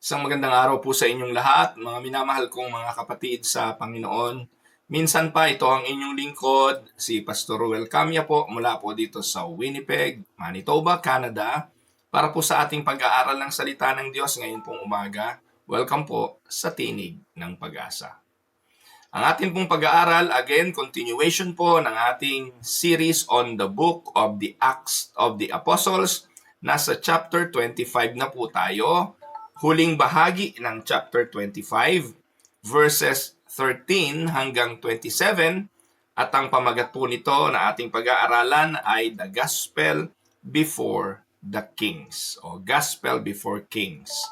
Isang magandang araw po sa inyong lahat, mga minamahal kong mga kapatid sa Panginoon. Minsan pa ito ang inyong lingkod, si Pastor Ruel Camia po mula po dito sa Winnipeg, Manitoba, Canada, para po sa ating pag-aaral ng salita ng Diyos ngayon pong umaga. Welcome po sa Tinig ng Pag-asa. Ang ating pong pag-aaral, again, continuation po ng ating series on the book of the Acts of the Apostles. Nasa chapter 25 na po tayo. Huling bahagi ng chapter 25, verses 13 hanggang 27. At ang pamagat po nito na ating pag-aaralan ay The Gospel Before the Kings o Gospel Before Kings.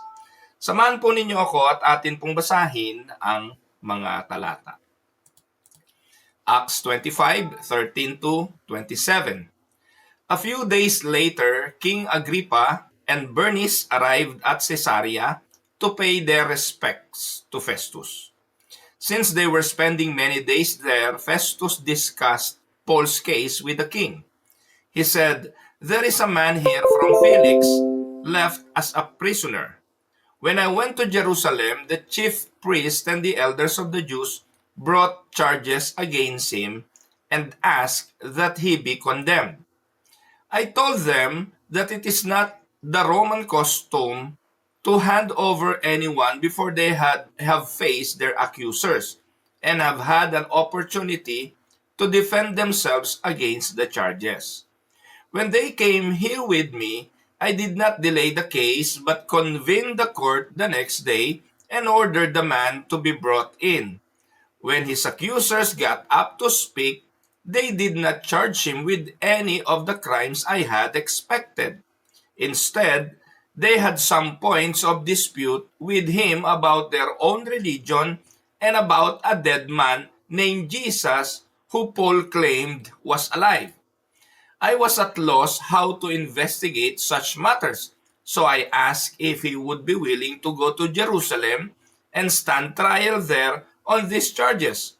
Samahan po ninyo ako at atin pong basahin ang mga talata. Acts 25:13-27. A few days later, King Agrippa and Bernice arrived at Caesarea to pay their respects to Festus. Since they were spending many days there, Festus discussed Paul's case with the king. He said, "There is a man here from Felix, left as a prisoner. When I went to Jerusalem, the chief priest and the elders of the Jews brought charges against him and asked that he be condemned. I told them that it is not the Roman custom to hand over anyone before they have faced their accusers and have had an opportunity to defend themselves against the charges. When they came here with me, I did not delay the case but convened the court the next day and ordered the man to be brought in. When his accusers got up to speak, they did not charge him with any of the crimes I had expected. Instead, they had some points of dispute with him about their own religion and about a dead man named Jesus who Paul claimed was alive. I was at loss how to investigate such matters, so I asked if he would be willing to go to Jerusalem and stand trial there on these charges.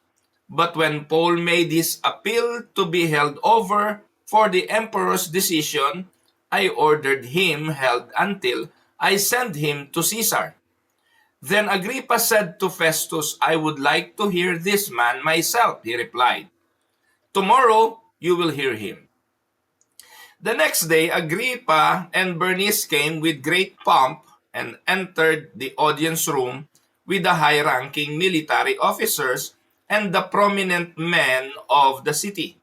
But when Paul made his appeal to be held over for the emperor's decision, I ordered him held until I sent him to Caesar. Then Agrippa said to Festus, "I would like to hear this man myself," he replied. "Tomorrow you will hear him." The next day, Agrippa and Bernice came with great pomp and entered the audience room with the high-ranking military officers and the prominent men of the city.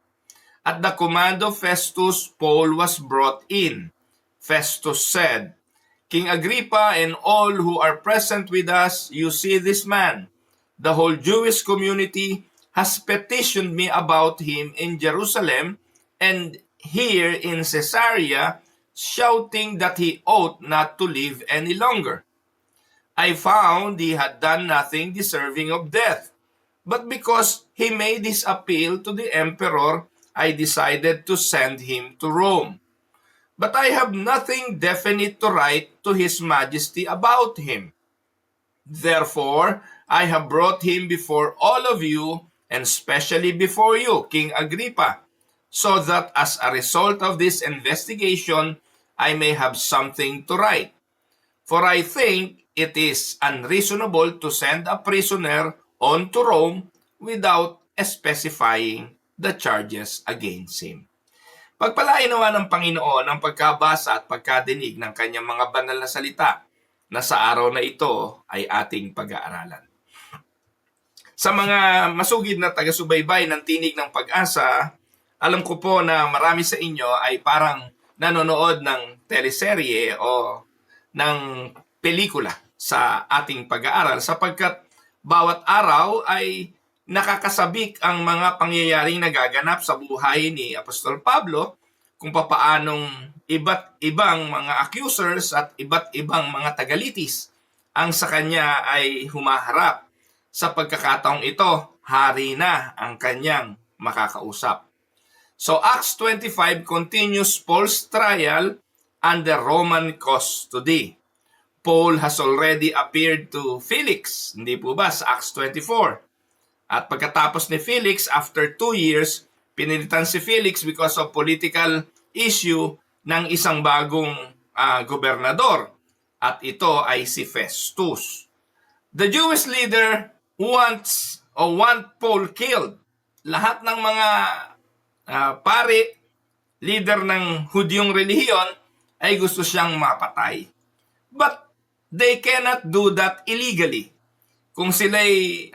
At the command of Festus, Paul was brought in. Festus said, "King Agrippa and all who are present with us, you see this man. The whole Jewish community has petitioned me about him in Jerusalem and here in Caesarea, shouting that he ought not to live any longer. I found he had done nothing deserving of death, but because he made his appeal to the emperor, I decided to send him to Rome. But I have nothing definite to write to His Majesty about him. Therefore, I have brought him before all of you, and especially before you, King Agrippa, so that as a result of this investigation, I may have something to write. For I think it is unreasonable to send a prisoner on to Rome without specifying the charges against him." Pagpalain nawa ng Panginoon ang pagkabasa at pagkadinig ng kanyang mga banal na salita na sa araw na ito ay ating pag-aaralan. Sa mga masugid na taga-subaybay ng Tinig ng Pag-asa, alam ko po na marami sa inyo ay parang nanonood ng teleserye o ng pelikula sa ating pag-aaral sapagkat bawat araw ay nakakasabik ang mga pangyayaring nagaganap sa buhay ni Apostol Pablo kung papaanong iba't ibang mga accusers at iba't ibang mga tagalitis ang sa kanya ay humaharap. Sa pagkakataong ito, hari na ang kanyang makakausap. So Acts 25 continues Paul's trial under Roman custody. Paul has already appeared to Felix, hindi po ba, sa Acts 24. At pagkatapos ni Felix, after 2 years, pinilitan si Felix because of political issue ng isang bagong gobernador. At ito ay si Festus. The Jewish leader want Paul killed. Lahat ng mga pari, leader ng Hudyong relihiyon, ay gusto siyang mapatay. But they cannot do that illegally. Kung sila'y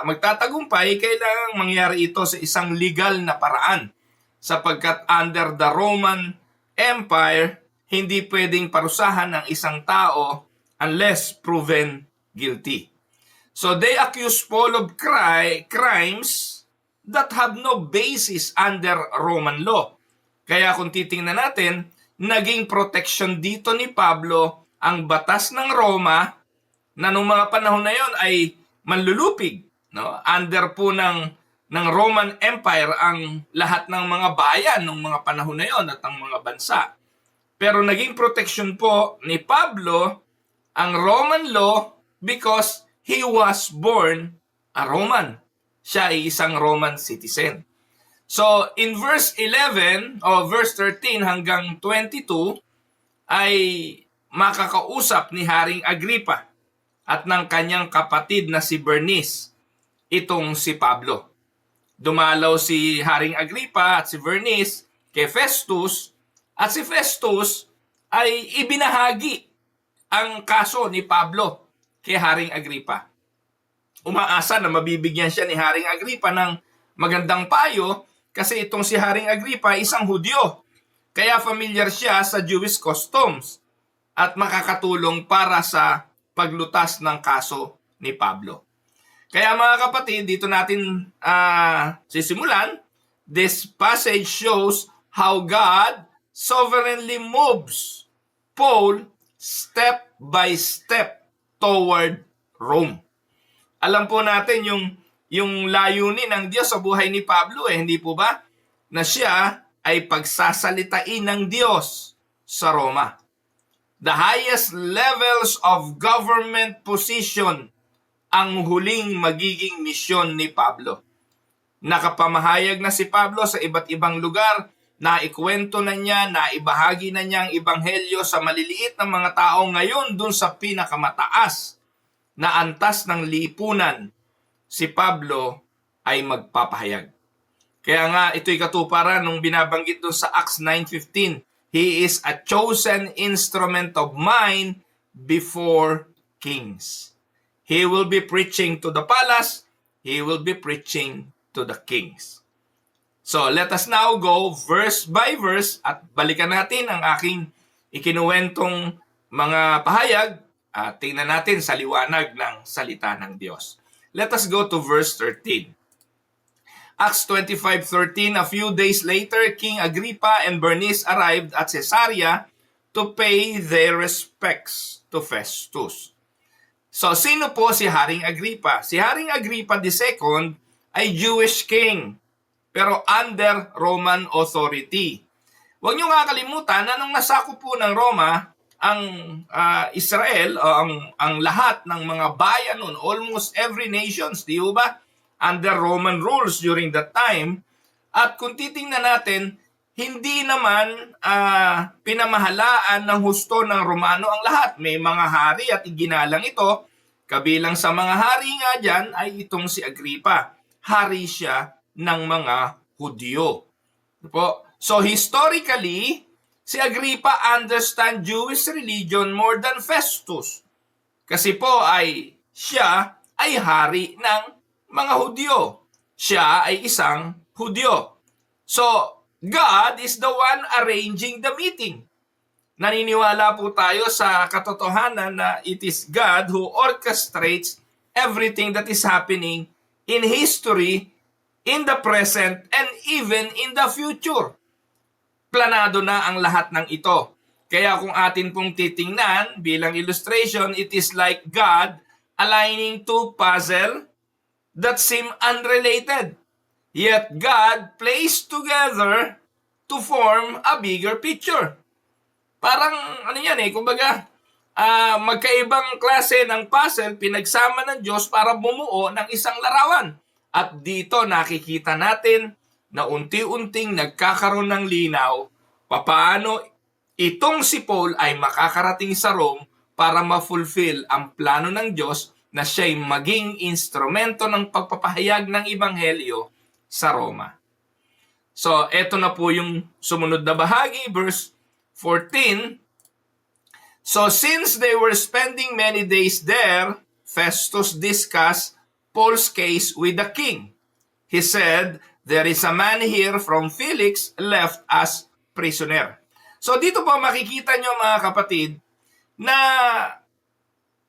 magtatagumpay, kailangang mangyari ito sa isang legal na paraan. Sapagkat under the Roman Empire, hindi pwedeng parusahan ng isang tao unless proven guilty. So they accuse Paul of crimes that have no basis under Roman law. Kaya kung titingnan natin, naging protection dito ni Pablo ang batas ng Roma na noong mga panahon na yon ay manlulupig. No? Under po ng Roman Empire ang lahat ng mga bayan noong mga panahon na yon at ang mga bansa. Pero naging protection po ni Pablo ang Roman law because he was born a Roman. Siya ay isang Roman citizen. So, in verse 11 o verse 13 hanggang 22 ay makakausap ni Haring Agripa at ng kanyang kapatid na si Bernice itong si Pablo. Dumalaw si Haring Agripa at si Bernice kay Festus at si Festus ay ibinahagi ang kaso ni Pablo kay Haring Agripa. Umaasa na mabibigyan siya ni Haring Agripa ng magandang payo kasi itong si Haring Agripa isang Hudyo. Kaya familiar siya sa Jewish customs at makakatulong para sa paglutas ng kaso ni Pablo. Kaya mga kapatid, dito natin sisimulan. This passage shows how God sovereignly moves Paul step by step toward Rome. Alam po natin yung layunin ng Diyos sa buhay ni Pablo, hindi po ba? Na siya ay pagsasalitain ng Diyos sa Roma. The highest levels of government position ang huling magiging misyon ni Pablo. Nakapamahayag na si Pablo sa iba't ibang lugar, naikwento na niya, naibahagi na niya ang ebanghelyo sa maliliit na mga tao ngayon dun sa pinakamataas na antas ng lipunan. Si Pablo ay magpapahayag. Kaya nga ito'y katuparan nung binabanggit doon sa Acts 9:15. He is a chosen instrument of mine before kings. He will be preaching to the palace. He will be preaching to the kings. So let us now go verse by verse at balikan natin ang aking ikinuwentong mga pahayag at tingnan natin sa liwanag ng salita ng Diyos. Let us go to verse 13. Acts 25:13, a few days later, King Agrippa and Bernice arrived at Caesarea to pay their respects to Festus. So, sino po si Haring Agrippa? Si Haring Agrippa II ay Jewish king, pero under Roman authority. Huwag niyo kakalimutan na nung nasako po ng Roma, ang Israel, o ang lahat ng mga bayan nun, almost every nations, di ba? Under Roman rules during that time. At kung titingnan natin, hindi naman pinamahalaan ng husto ng Romano ang lahat. May mga hari at iginalang ito. Kabilang sa mga hari nga dyan ay itong si Agrippa. Hari siya ng mga Hudyo. So historically, si Agrippa understand Jewish religion more than Festus. Kasi po siya ay hari ng mga Hudyo. Siya ay isang Hudyo. So, God is the one arranging the meeting. Naniniwala po tayo sa katotohanan na it is God who orchestrates everything that is happening in history, in the present, and even in the future. Planado na ang lahat ng ito. Kaya kung atin pong titingnan bilang illustration, it is like God aligning two puzzles that seem unrelated. Yet God placed together to form a bigger picture. Parang kumbaga magkaibang klase ng puzzle pinagsama ng Diyos para bumuo ng isang larawan. At dito nakikita natin na unti-unting nagkakaroon ng linaw paano itong si Paul ay makakarating sa Rome para ma-fulfill ang plano ng Diyos na siya'y maging instrumento ng pagpapahayag ng Ebanghelyo sa Roma. So, eto na po yung sumunod na bahagi, verse 14. So, since they were spending many days there, Festus discussed Paul's case with the king. He said, "There is a man here from Felix left as prisoner." So, dito po makikita nyo mga kapatid na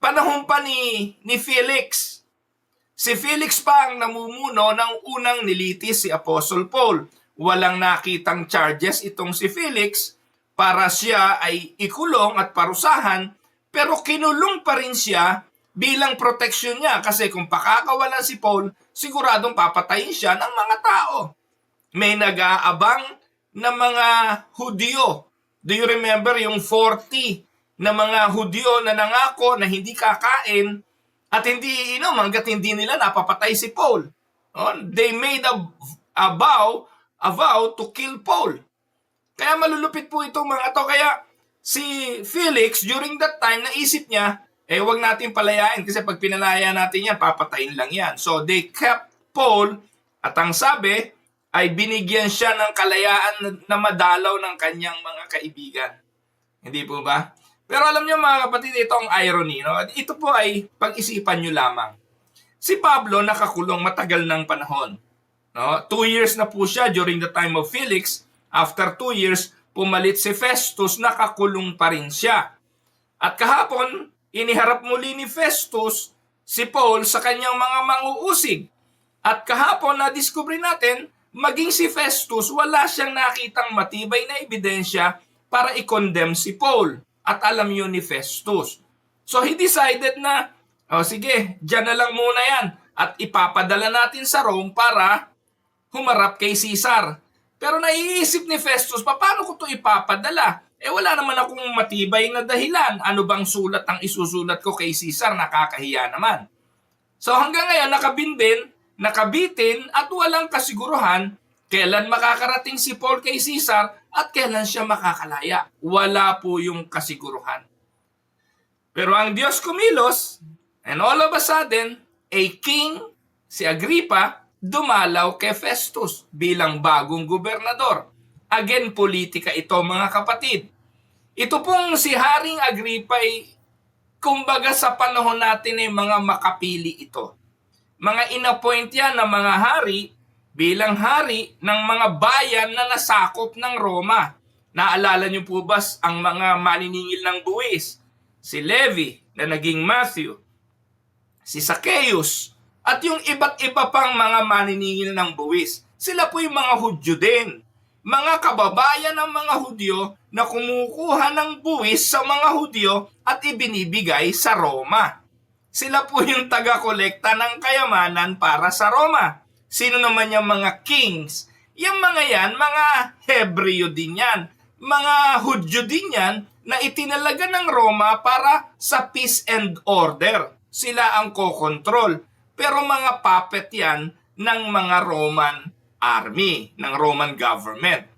panahon pa ni Felix. Si Felix pa ang namumuno ng unang nilitis si Apostle Paul. Walang nakitang charges itong si Felix para siya ay ikulong at parusahan, pero kinulong pa rin siya bilang proteksyon niya kasi kung pakakawalan si Paul, siguradong papatayin siya ng mga tao. May nag-aabang na mga Hudyo. Do you remember yung 40 na mga Hudyo na nangako na hindi kakain at hindi iinom hanggat hindi nila napapatay si Paul? They made a vow to kill Paul. Kaya malulupit po itong mga to. Kaya si Felix, during that time, naisip niya, wag natin palayain kasi pag pinalaya natin yan, papatayin lang yan. So they kept Paul at ang sabi ay binigyan siya ng kalayaan na madalaw ng kanyang mga kaibigan. Hindi po ba? Pero alam niyo mga kapatid, ito ang irony. No? Ito po ay pag-isipan niyo lamang. Si Pablo nakakulong matagal ng panahon. No? 2 years na po siya during the time of Felix. After 2 years, pumalit si Festus, nakakulong pa rin siya. At kahapon, iniharap muli ni Festus si Paul sa kanyang mga manguusig. At kahapon, na-discover natin, maging si Festus, wala siyang nakitang matibay na ebidensya para i-condemn si Paul. At alam yun ni Festus. So he decided na, sige, dyan na lang muna yan. At ipapadala natin sa Rome para humarap kay Caesar. Pero naiisip ni Festus, paano ko ito ipapadala? Wala naman akong matibay na dahilan. Ano bang sulat ang isusulat ko kay Caesar? Nakakahiya naman. So hanggang ngayon, nakabitin at walang kasiguruhan kailan makakarating si Paul kay Caesar at kailan siya makakalaya. Wala po yung kasiguruhan. Pero ang Diyos kumilos, and all of a sudden, a king, si Agrippa, dumalaw kay Festus bilang bagong gobernador. Again, politika ito mga kapatid. Ito pong si Haring Agrippa ay kumbaga sa panahon natin ay mga makapili ito. Mga inappoint yan ng mga hari bilang hari ng mga bayan na nasakop ng Roma. Naalala niyo po ba ang mga maniningil ng buwis? Si Levi na naging Matthew, si Zacchaeus, at yung iba't iba pang mga maniningil ng buwis. Sila po yung mga Hudyo din. Mga kababayan ng mga Hudyo na kumukuha ng buwis sa mga Hudyo at ibinibigay sa Roma. Sila po yung taga-kolekta ng kayamanan para sa Roma. Sino naman yung mga kings? Yung mga yan, mga Hebreo din yan. Mga Hudyo din yan na itinalaga ng Roma para sa peace and order. Sila ang kokontrol. Pero mga puppet yan ng mga Roman army, ng Roman government.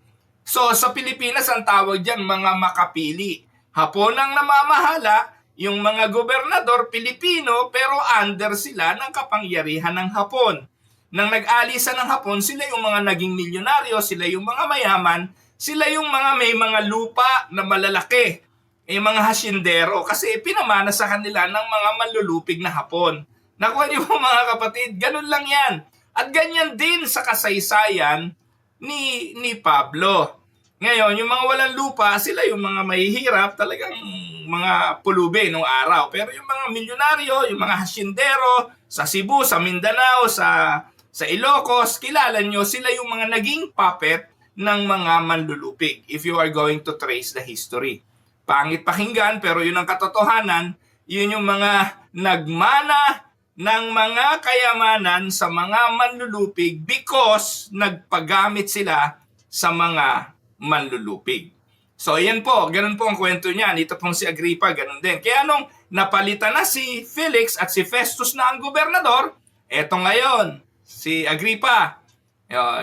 So sa Pilipinas ang tawag dyan mga makapili. Hapon ang namamahala, yung mga gobernador Pilipino pero under sila ng kapangyarihan ng Hapon. Nang nag-alisan ng Hapon, sila yung mga naging milyonaryo, sila yung mga mayaman, sila yung mga may mga lupa na malalaki, mga hasyendero kasi pinamana sa kanila ng mga manlulupig na Hapon. Nakuha niyo po mga kapatid, ganun lang yan. At ganyan din sa kasaysayan ni Pablo. Ngayon, yung mga walang lupa, sila yung mga mahihirap, talagang mga pulubi nung araw. Pero yung mga milyonaryo, yung mga hasyendero, sa Cebu, sa Mindanao, sa Ilocos, kilala nyo, sila yung mga naging puppet ng mga manlulupig if you are going to trace the history. Pangit pakinggan, pero yun ang katotohanan, yun yung mga nagmana ng mga kayamanan sa mga manlulupig because nagpagamit sila sa mga manlulupig. So yan po, ganun po ang kwento niya. Ito pong si Agrippa, ganun din. Kaya nung napalitan na si Felix at si Festus na ang gobernador, eto ngayon, si Agrippa,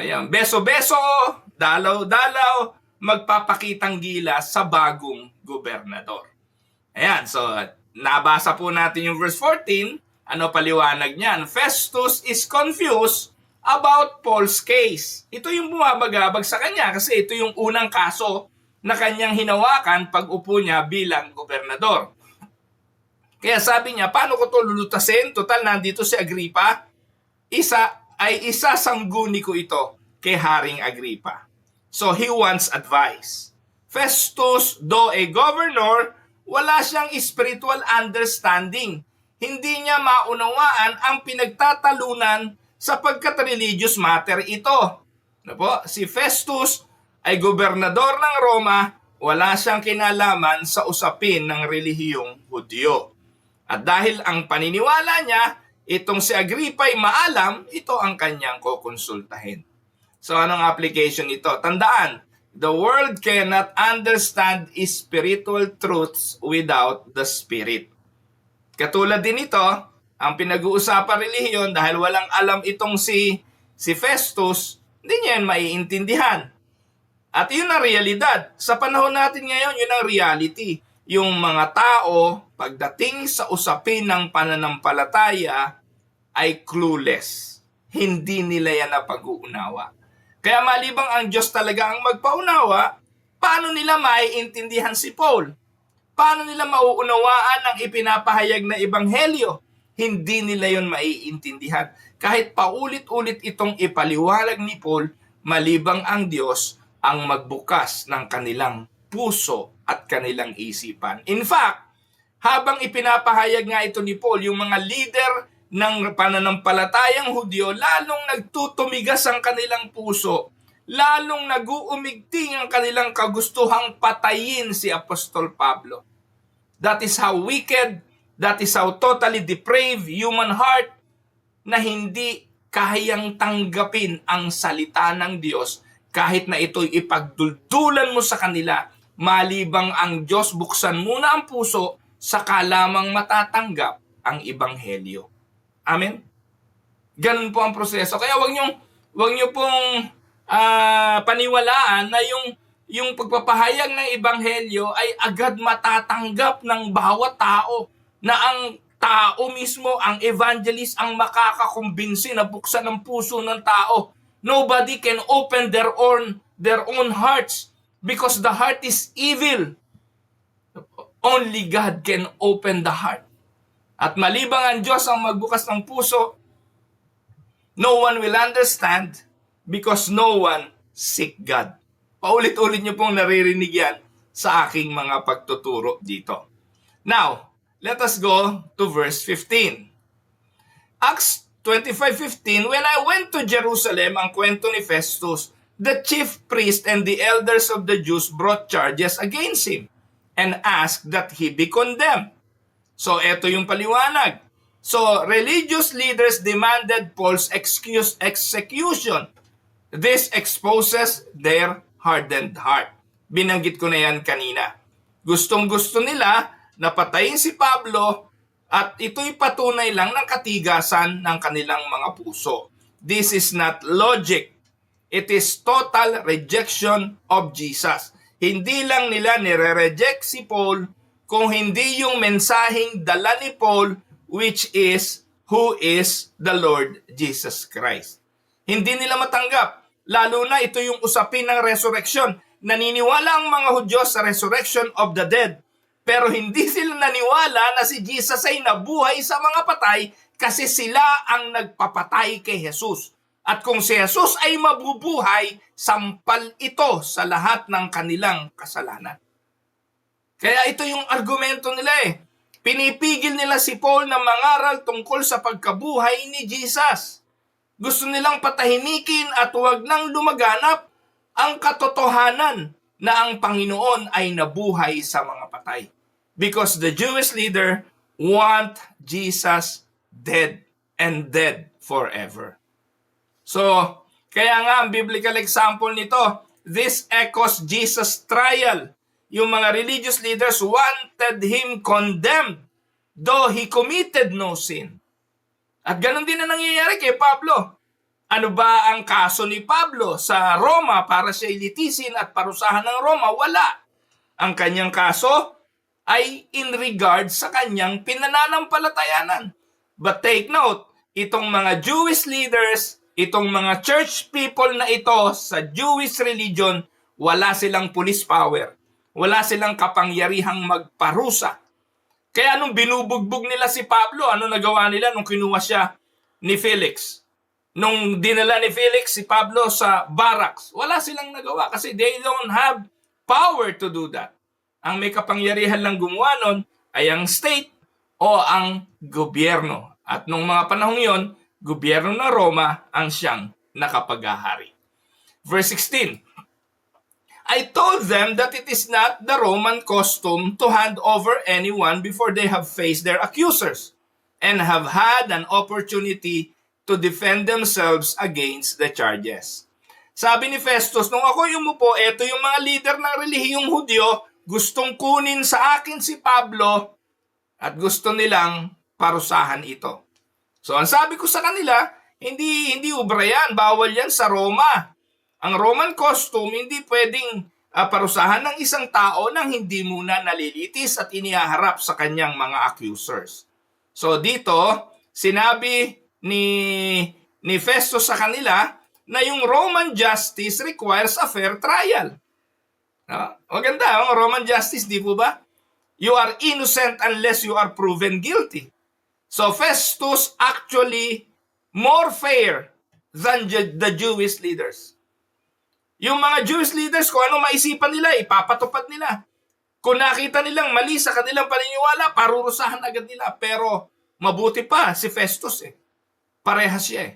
yan, beso-beso, dalaw-dalaw, magpapakitang gilas sa bagong gobernador. Ayan, so nabasa po natin yung verse 14. Ano paliwanag niyan? Festus is confused about Paul's case. Ito yung bumabagabag sa kanya kasi ito yung unang kaso na kanyang hinawakan pag upo niya bilang gobernador. Kaya sabi niya, paano ko to lulutasin? Total, nandito si Agrippa. Isa sangguni ko ito kay Haring Agrippa. So he wants advice. Festus, though a governor, wala siyang spiritual understanding. Hindi niya maunawaan ang pinagtatalunan sapagkat religious matter ito. Ano po? Si Festus ay gobernador ng Roma, wala siyang kinalaman sa usapin ng relihiyong Hudyo. At dahil ang paniniwala niya, itong si Agrippa ay maalam, ito ang kanyang kukonsultahin. So anong application ito? Tandaan, the world cannot understand spiritual truths without the Spirit. Katulad din ito, ang pinag-uusapan relihiyon dahil walang alam itong si Festus, hindi niya yan maiintindihan. At yun ang realidad. Sa panahon natin ngayon, yun ang reality. Yung mga tao, pagdating sa usapin ng pananampalataya, ay clueless. Hindi nila yan napag-uunawa. Kaya malibang ang Diyos talaga ang magpaunawa, paano nila maiintindihan si Paul? Paano nila mauunawaan ang ipinapahayag na ebanghelyo? Hindi nila yon maiintindihan. Kahit paulit-ulit itong ipaliwanag ni Paul, malibang ang Diyos ang magbukas ng kanilang puso at kanilang isipan. In fact, habang ipinapahayag nga ito ni Paul, yung mga leader ng pananampalatayang Hudyo, lalong nagtutumigas ang kanilang puso, lalong nag-uumigting ang kanilang kagustuhang patayin si Apostol Pablo. That is how wicked, that is how totally depraved human heart na hindi kayang tanggapin ang salita ng Diyos kahit na ito'y ipagduldulan mo sa kanila, malibang ang Diyos buksan muna ang puso, saka lamang matatanggap ang ebanghelyo. Amen? Ganun po ang proseso. Kaya wag niyo pong paniwalaan na yung pagpapahayag ng ebanghelyo ay agad matatanggap ng bawat tao, na ang tao mismo, ang evangelist, ang makakakumbinsi na buksan ang puso ng tao. Nobody can open their own hearts because the heart is evil. Only God can open the heart. At malibang ang Diyos ang magbukas ng puso, no one will understand because no one seek God. Paulit-ulit niyo pong naririnig yan sa aking mga pagtuturo dito. Now, let us go to verse 15. Acts 25:15, when I went to Jerusalem, ang kwento ni Festus, the chief priest and the elders of the Jews brought charges against him and asked that he be condemned. So, eto yung paliwanag. So, religious leaders demanded Paul's execution. This exposes their hardened heart. Binanggit ko na yan kanina. Gustong-gusto nila na patayin si Pablo at ito'y patunay lang ng katigasan ng kanilang mga puso. This is not logic. It is total rejection of Jesus. Hindi lang nila nire-reject si Paul, kung hindi yung mensaheng dala ni Paul, which is, who is the Lord Jesus Christ. Hindi nila matanggap. Lalo na ito yung usapin ng resurrection. Naniniwala ang mga Hudyo sa resurrection of the dead. Pero hindi sila naniwala na si Jesus ay nabuhay sa mga patay kasi sila ang nagpapatay kay Jesus. At kung si Jesus ay mabubuhay, sampal ito sa lahat ng kanilang kasalanan. Kaya ito yung argumento nila eh. Pinipigil nila si Paul na mangaral tungkol sa pagkabuhay ni Jesus. Gusto nilang patahimikin at huwag nang lumaganap ang katotohanan na ang Panginoon ay nabuhay sa mga patay. Because the Jewish leader want Jesus dead and dead forever. So, kaya nga ang biblical example nito, this echoes Jesus' trial. Yung mga religious leaders wanted him condemned, though he committed no sin. At ganun din na nangyayari kay Pablo. Ano ba ang kaso ni Pablo sa Roma para siya ilitisin at parusahan ng Roma? Wala. Ang kanyang kaso, ay in regard sa kanyang pinananampalatayanan. But take note, itong mga Jewish leaders, itong mga church people na ito sa Jewish religion, wala silang police power. Wala silang kapangyarihang magparusa. Kaya nung binubugbog nila si Pablo, ano nagawa nila nung kinuha siya ni Felix? Nung dinala ni Felix si Pablo sa barracks, wala silang nagawa kasi they don't have power to do that. Ang may kapangyarihan lang gumawa nun ay ang state o ang gobyerno. At nung mga panahong yon, gobyerno ng Roma ang siyang nakapaghahari. Verse 16, I told them that it is not the Roman custom to hand over anyone before they have faced their accusers and have had an opportunity to defend themselves against the charges. Sabi ni Festus, nung ako umupo, eto yung mga leader ng relihiyong Hudyo, gustong kunin sa akin si Pablo at gusto nilang parusahan ito. So ang sabi ko sa kanila, hindi ubra yan, bawal yan sa Roma. Ang Roman custom, hindi pwedeng parusahan ng isang tao nang hindi muna nalilitis at inihaharap sa kanyang mga accusers. So dito, sinabi ni Festus sa kanila na yung Roman justice requires a fair trial. No? Maganda, ang Roman justice, di po ba? You are innocent unless you are proven guilty. So Festus actually more fair than the Jewish leaders. Yung mga Jewish leaders, kung ano maisipan nila, ipapatupad nila. Kung nakita nilang mali sa kanilang paniniwala, parurusahan agad nila. Pero mabuti pa si Festus Parehas siya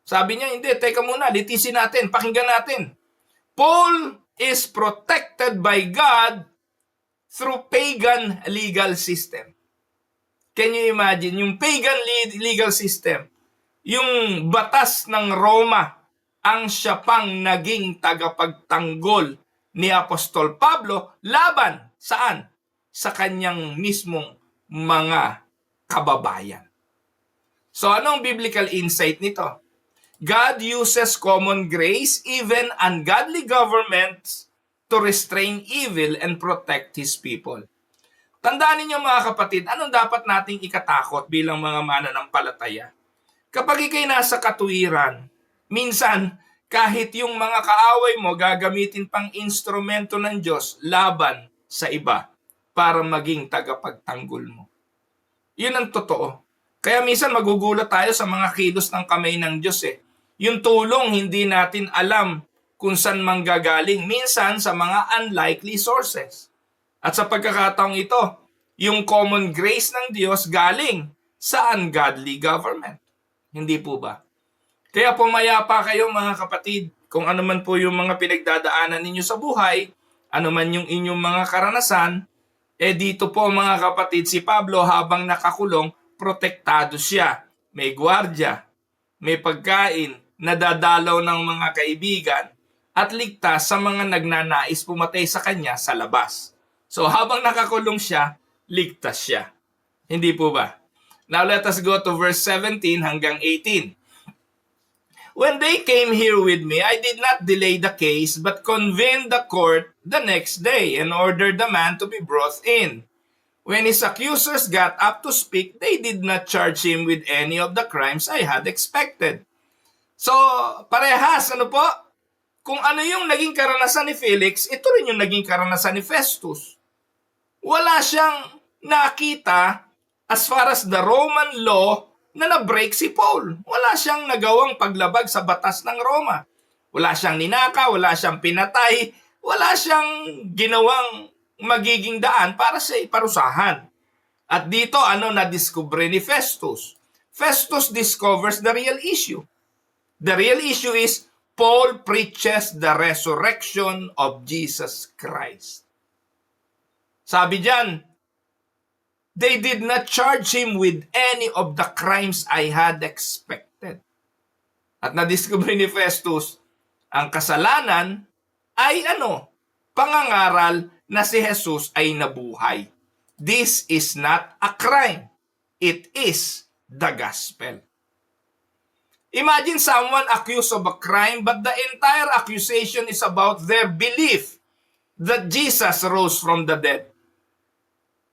Sabi niya, hindi, teka muna, litisin natin, pakinggan natin. Paul is protected by God through pagan legal system. Can you imagine? Yung pagan legal system, yung batas ng Roma, ang siya pang naging tagapagtanggol ni Apostol Pablo laban saan? Sa kanyang mismong mga kababayan. So anong biblical insight nito? God uses common grace, even ungodly governments, to restrain evil and protect His people. Tandaan ninyo mga kapatid, anong dapat nating ikatakot bilang mga mananampalataya? Kapag ikay nasa katuwiran, minsan kahit yung mga kaaway mo gagamitin pang instrumento ng Diyos laban sa iba para maging tagapagtanggol mo. Yun ang totoo. Kaya minsan magugulat tayo sa mga kilos ng kamay ng Diyos Yung tulong hindi natin alam kung saan manggagaling. Minsan sa mga unlikely sources. At sa pagkakataong ito, yung common grace ng Diyos galing sa ungodly government. Hindi po ba? Kaya pumayapa kayo mga kapatid, kung ano man po yung mga pinagdadaanan ninyo sa buhay, ano man yung inyong mga karanasan, dito po mga kapatid, si Pablo habang nakakulong, protektado siya. May gwardya, may pagkain, nadadalaw ng mga kaibigan, at ligtas sa mga nagnanais pumatay sa kanya sa labas. So habang nakakulong siya, ligtas siya. Hindi po ba? Now let us go to verse 17 hanggang 18. When they came here with me, I did not delay the case, but convened the court the next day and ordered the man to be brought in. When his accusers got up to speak, they did not charge him with any of the crimes I had expected. So, parehas, Kung ano yung naging karanasan ni Felix, ito rin yung naging karanasan ni Festus. Wala siyang nakita as far as the Roman law na na-break si Paul. Wala siyang nagawang paglabag sa batas ng Roma. Wala siyang ninaka, wala siyang pinatay, wala siyang ginawang magiging daan para sa iparusahan. At dito, na-discover ni Festus? Festus discovers the real issue. The real issue is Paul preaches the resurrection of Jesus Christ. Sabi diyan, they did not charge him with any of the crimes I had expected. At na-discover ni Festus, ang kasalanan ay pangangaral na si Jesus ay nabuhay. This is not a crime. It is the gospel. Imagine someone accused of a crime, but the entire accusation is about their belief that Jesus rose from the dead.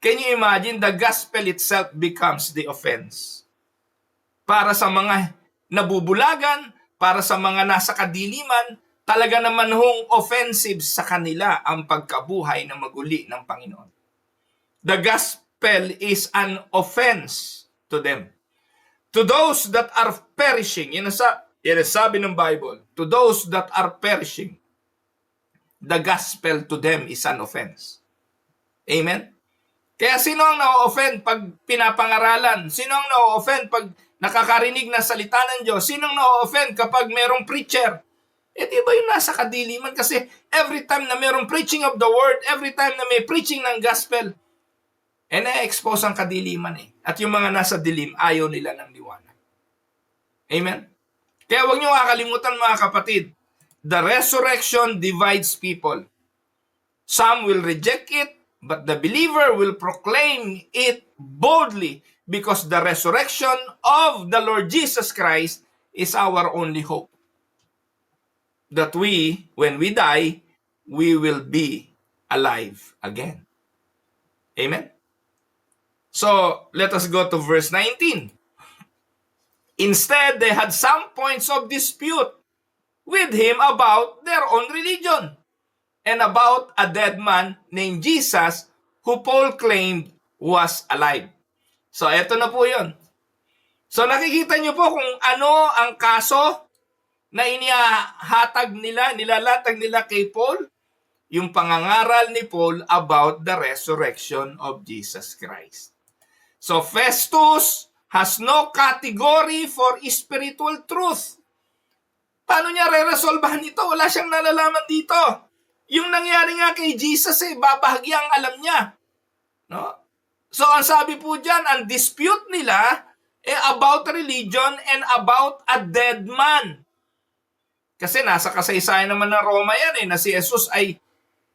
Can you imagine? The gospel itself becomes the offense. Para sa mga nabubulagan, para sa mga nasa kadiliman, talaga naman hong offensive sa kanila ang pagkabuhay na maguli ng Panginoon. The gospel is an offense to them. To those that are perishing, yan ang sabi ng Bible, to those that are perishing, the gospel to them is an offense. Amen? Kaya sino ang na-offend pag pinapangaralan? Sino ang na-offend pag nakakarinig ng salita ng Diyos? Sino ang na-offend kapag merong preacher? Di ba yung nasa kadiliman? Kasi every time na merong preaching of the word, every time na may preaching ng gospel, na-expose ang kadiliman At yung mga nasa dilim, ayaw nila ng liwanag. Amen? Kaya huwag niyo kakalimutan mga kapatid, the resurrection divides people. Some will reject it, but the believer will proclaim it boldly because the resurrection of the Lord Jesus Christ is our only hope. That we, when we die, we will be alive again. Amen? So, let us go to verse 19. Instead, they had some points of dispute with him about their own religion and about a dead man named Jesus who Paul claimed was alive. So, eto na po yun. So, nakikita niyo po kung ano ang kaso na nilalatag nila kay Paul, yung pangangaral ni Paul about the resurrection of Jesus Christ. So, Festus has no category for spiritual truth. Paano niya re-resolbahan ito? Wala siyang nalalaman dito. Yung nangyari nga kay Jesus, babahagyang alam niya. No? So, ang sabi po dyan, ang dispute nila about religion and about a dead man. Kasi nasa kasaysayan naman ng Roma yan na si Jesus ay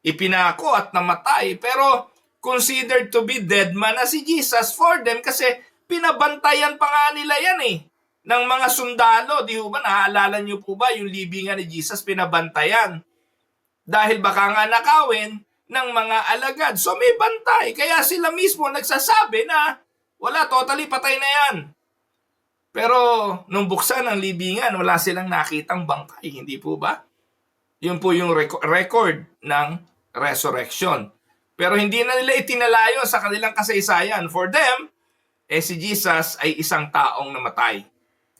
ipinako at namatay. Pero considered to be dead man na si Jesus for them kasi pinabantayan pa nga nila yan ng mga sundalo. Di ba, naaalala niyo po ba yung libingan ni Jesus pinabantayan? Dahil baka nga nakawin ng mga alagad. So may bantay. Kaya sila mismo nagsasabi na wala, totally patay na yan. Pero nung buksan ang libingan, wala silang nakitang bangkay. Hindi po ba? Yun po yung record ng resurrection. Pero hindi na nila itinalayo sa kanilang kasaysayan. For them, si Jesus ay isang taong namatay.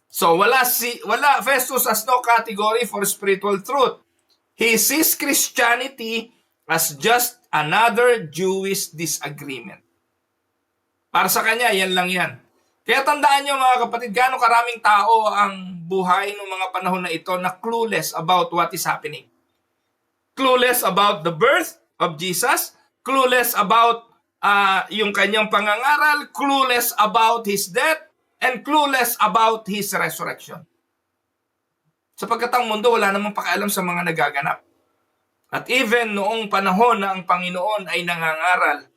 So wala Festus has no category for spiritual truth. He sees Christianity as just another Jewish disagreement. Para sa kanya, yan lang yan. Kaya tandaan niyo mga kapatid, gaano karaming tao ang buhay ng mga panahon na ito na clueless about what is happening. Clueless about the birth of Jesus, clueless about yung kanyang pangangaral, clueless about His death, and clueless about His resurrection. Sapagkat ang mundo wala namang pakialam sa mga nagaganap. At even noong panahon na ang Panginoon ay nangangaral,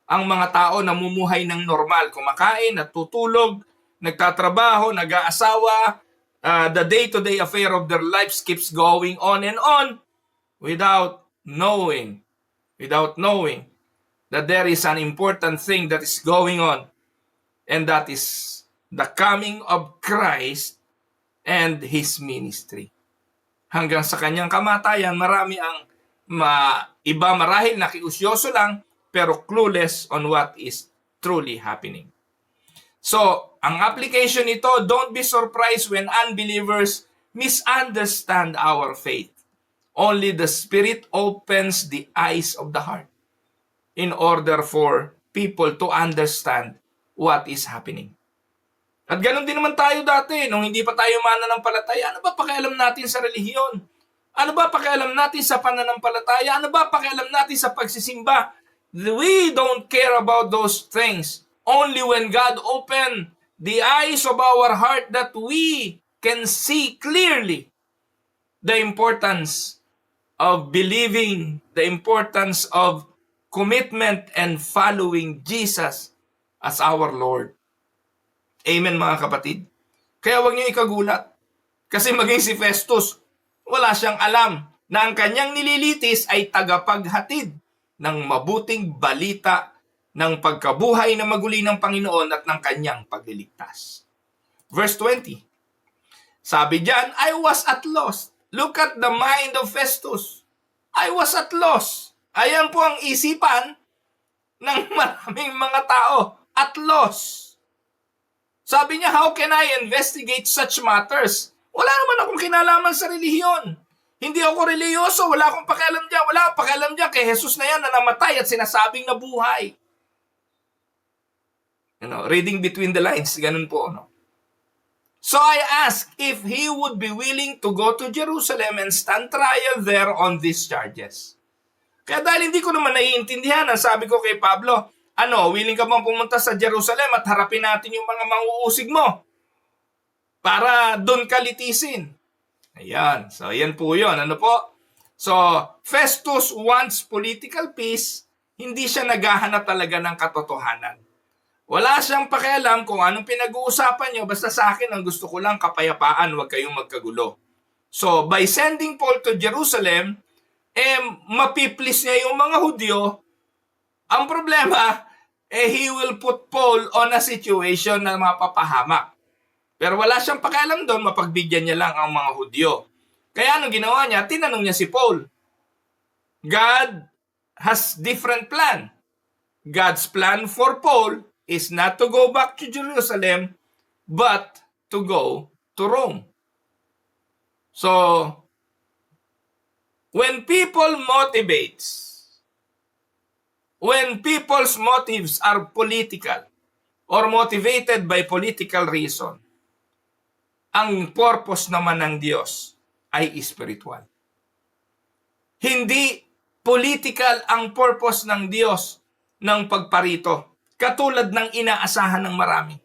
ang mga tao namumuhay ng normal, kumakain, natutulog, nagtatrabaho, nag-aasawa, the day-to-day affair of their lives keeps going on and on without knowing that there is an important thing that is going on, and that is the coming of Christ and His ministry. Hanggang sa kanyang kamatayan, marami ang iba marahil nakiusyoso lang, pero clueless on what is truly happening. So, ang application nito, don't be surprised when unbelievers misunderstand our faith. Only the Spirit opens the eyes of the heart in order for people to understand what is happening. At ganun din naman tayo dati, nung hindi pa tayo mananampalataya. Ano ba pakialam natin sa relihiyon? Ano ba pakialam natin sa pananampalataya? Ano ba pakialam natin sa pagsisimba? We don't care about those things. Only when God opened the eyes of our heart that we can see clearly the importance of believing, the importance of commitment and following Jesus as our Lord. Amen mga kapatid. Kaya huwag niyo ikagulat. Kasi maging si Festus, wala siyang alam na ang kanyang nililitis ay tagapaghatid ng mabuting balita ng pagkabuhay na maguli ng Panginoon at ng kanyang pagliligtas. Verse 20. Sabi diyan, I was at loss. Look at the mind of Festus. I was at loss. Ayan po ang isipan ng maraming mga tao. At loss. Sabi niya, how can I investigate such matters? Wala naman akong kinalaman sa relihiyon. Hindi ako reliyoso, wala akong pakialam dyan. Wala akong pakialam dyan kay Jesus na yan na namatay at sinasabing nabuhay. Reading between the lines, ganun po. So I asked if he would be willing to go to Jerusalem and stand trial there on these charges. Kaya dahil hindi ko naman naiintindihan, ang sabi ko kay Pablo, willing ka bang pumunta sa Jerusalem at harapin natin yung mga manguusig mo? Para doon ka litisin. Ayan. So, ayan po yun. So, Festus wants political peace. Hindi siya naghahanap talaga ng katotohanan. Wala siyang pakialam kung anong pinag-uusapan nyo. Basta sa akin, ang gusto ko lang kapayapaan. Huwag kayong magkagulo. So, by sending Paul to Jerusalem, mapiplis niya yung mga Hudyo. Ang problema, he will put Paul on a situation na mapapahamak. Pero wala siyang pakialam doon, mapagbigyan niya lang ang mga Hudyo. Kaya anong ginawa niya? Tinanong niya si Paul. God has different plan. God's plan for Paul is not to go back to Jerusalem, but to go to Rome. So, when people's motives are political or motivated by political reason, ang purpose naman ng Diyos ay spiritual. Hindi political ang purpose ng Diyos ng pagparito, katulad ng inaasahan ng marami.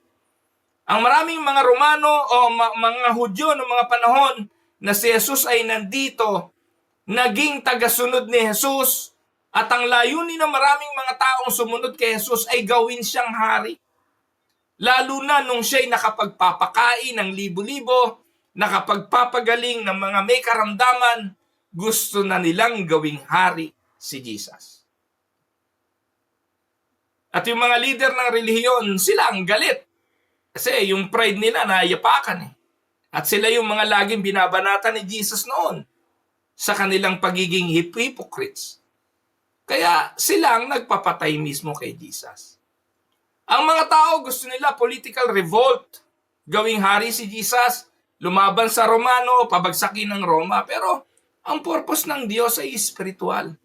Ang maraming mga Romano o mga Hudyo ng mga panahon na si Jesus ay nandito, naging tagasunod ni Jesus, at ang layunin ng maraming mga taong sumunod kay Jesus ay gawin siyang hari. Lalo na nung siya'y nakapagpapakain ng libo-libo, nakapagpapagaling ng mga may karamdaman, gusto na nilang gawing hari si Jesus. At yung mga leader ng relihiyon, sila ang galit. Kasi yung pride nila nayapakan . At sila yung mga laging binabanata ni Jesus noon sa kanilang pagiging hypocrites. Kaya sila ang nagpapatay mismo kay Jesus. Ang mga tao gusto nila political revolt, gawing hari si Jesus, lumaban sa Romano, pabagsakin ng Roma. Pero ang purpose ng Diyos ay spiritual.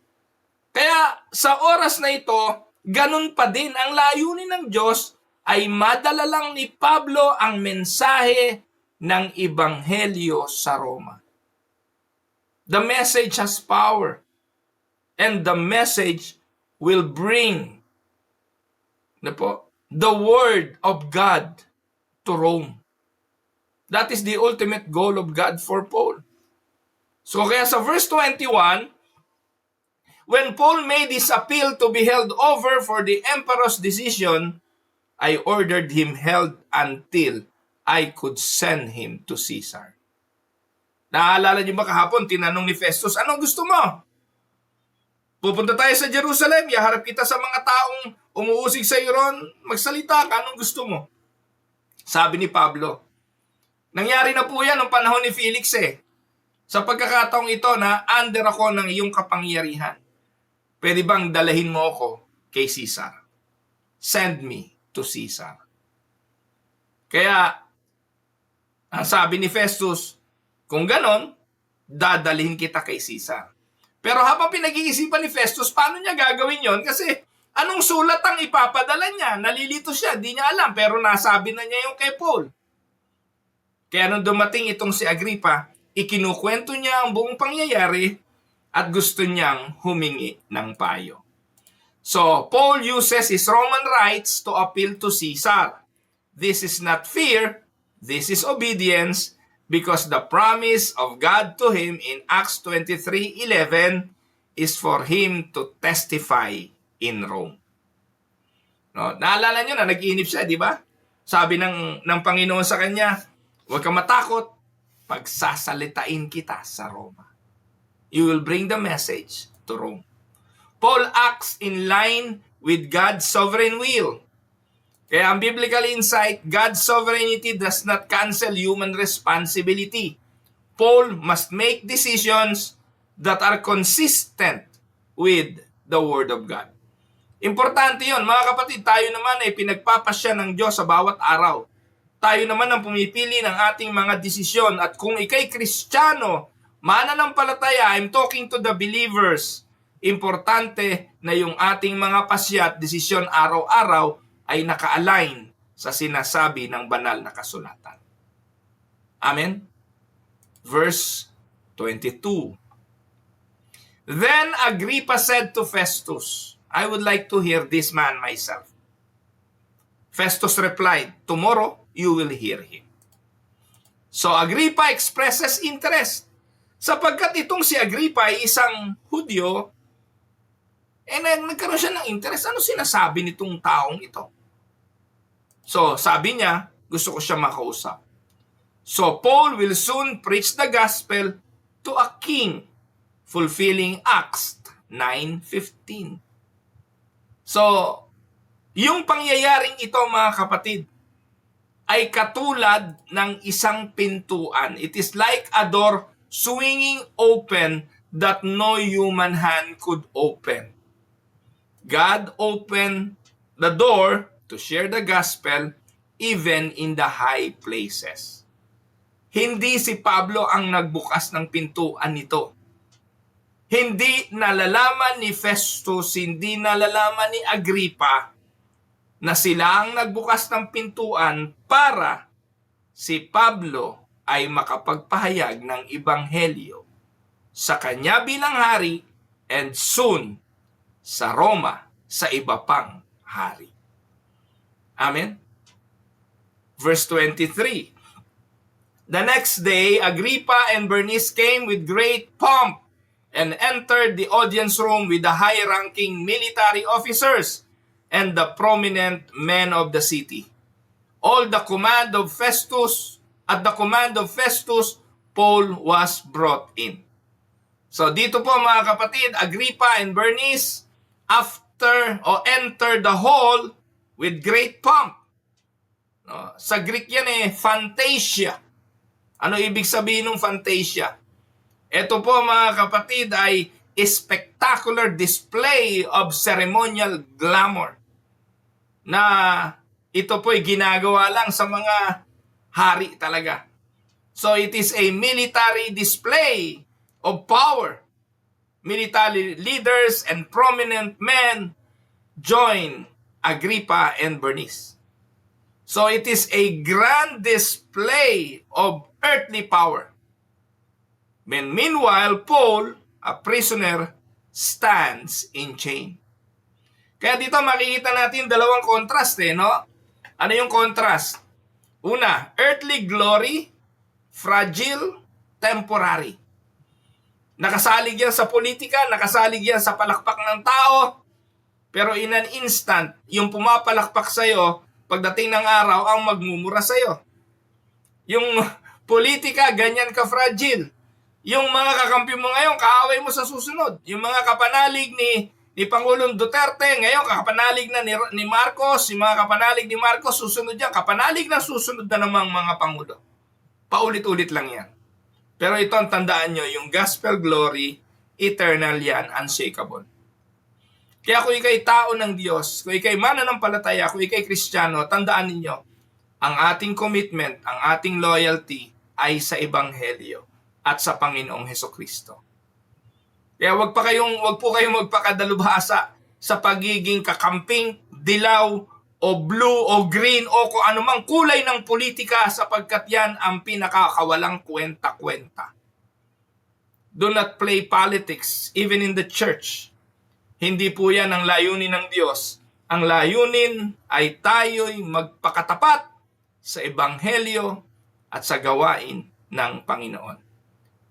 Kaya sa oras na ito, ganun pa din ang layunin ng Diyos ay madala lang ni Pablo ang mensahe ng Ebanghelyo sa Roma. The message has power, and the message will bring the word of God to Rome. That is the ultimate goal of God for Paul. So kaya sa verse 21, when Paul made his appeal to be held over for the emperor's decision, I ordered him held until I could send him to Caesar. Naalala niyo ba kahapon, tinanong ni Festus, anong gusto mo? Pupunta tayo sa Jerusalem, yaharap kita sa mga taong umuusig sa iyo ron, magsalita ka, anong gusto mo? Sabi ni Pablo, nangyari na po yan noong panahon ni Felix . Sa pagkakataong ito na under ako ng iyong kapangyarihan, pwede bang dalahin mo ako kay Caesar? Send me to Caesar. Kaya, ang sabi ni Festus, kung ganon, dadalhin kita kay Caesar. Pero habang pinag-iisipan ni Festus, paano niya gagawin yon? Kasi anong sulat ang ipapadala niya? Nalilito siya, di niya alam, pero nasabi na niya yung kay Paul. Kaya nung dumating itong si Agrippa, ikinukwento niya ang buong pangyayari at gusto niyang humingi ng payo. So, Paul uses his Roman rights to appeal to Caesar. This is not fear, this is obedience, because the promise of God to him in Acts 23:11 is for him to testify in Rome. No, naalala niyo na nag-iinip siya, di ba? Sabi ng Panginoon sa kanya, huwag kang matakot, pagsasalitain kita sa Roma. You will bring the message to Rome. Paul acts in line with God's sovereign will. Kaya ang biblical insight, God's sovereignty does not cancel human responsibility. Paul must make decisions that are consistent with the Word of God. Importante yon, mga kapatid. Tayo naman ay pinagpapasya ng Diyos sa bawat araw. Tayo naman ang pumipili ng ating mga desisyon. At kung ikay Kristiyano, mananampalataya, I'm talking to the believers, importante na yung ating mga pasya at desisyon araw-araw ay naka-align sa sinasabi ng banal na kasulatan. Amen? Verse 22. Then Agrippa said to Festus, I would like to hear this man myself. Festus replied, tomorrow you will hear him. So Agrippa expresses interest. Sapagkat itong si Agrippa ay isang Hudyo, nagkaroon siya ng interest. Ano sinasabi nitong taong ito? So sabi niya, gusto ko siya makausap. So Paul will soon preach the gospel to a king, fulfilling Acts 9:15. So, yung pangyayaring ito, mga kapatid, ay katulad ng isang pintuan. It is like a door swinging open that no human hand could open. God opened the door to share the gospel even in the high places. Hindi si Pablo ang nagbukas ng pintuan nito. Hindi nalalaman ni Festus, hindi nalalaman ni Agrippa na sila ang nagbukas ng pintuan para si Pablo ay makapagpahayag ng ebanghelyo sa kanya bilang hari and soon sa Roma sa iba pang hari. Amen? Verse 23. The next day, Agrippa and Bernice came with great pomp and entered the audience room with the high-ranking military officers and the prominent men of the city. At the command of Festus, Paul was brought in. So dito po, mga kapatid, Agrippa and Bernice entered the hall with great pomp. Sa Greek yan fantasia. Ano ibig sabihin ng fantasia? Ito po, mga kapatid, ay spectacular display of ceremonial glamour na ito po ay ginagawa lang sa mga hari talaga. So it is a military display of power. Military leaders and prominent men join Agrippa and Bernice. So it is a grand display of earthly power. Meanwhile, Paul, a prisoner, stands in chain. Kaya dito makikita natin dalawang contrast no? Ano yung contrast? Una, earthly glory, fragile, temporary. Nakasalig yan sa politika, nakasalig yan sa palakpak ng tao, pero in an instant, yung pumapalakpak sa'yo, pagdating ng araw, ang magmumura sa'yo. Yung politika, ganyan ka-fragile. Yung mga kakampi mo ngayon, kaaway mo sa susunod. Yung mga kapanalig ni Pangulong Duterte, ngayon kapanalig na ni Marcos, yung mga kapanalig ni Marcos, susunod yan. Kapanalig na susunod na namang mga Pangulo. Paulit-ulit lang yan. Pero ito ang tandaan nyo, yung gospel glory, eternal yan, unshakable. Kaya kung ikay tao ng Diyos, kung ikay mananampalataya, kung ikay Kristiyano, tandaan ninyo, ang ating commitment, ang ating loyalty ay sa Ebanghelyo at sa Panginoong Hesukristo. Kaya wag po kayong magpakadalubhasa sa pagiging kakamping, dilaw, o blue, o green, o kung anumang kulay ng politika sapagkat yan ang pinakakawalang kwenta-kwenta. Do not play politics, even in the church. Hindi po yan ang layunin ng Diyos. Ang layunin ay tayo'y magpakatapat sa Ebanghelyo at sa gawain ng Panginoon.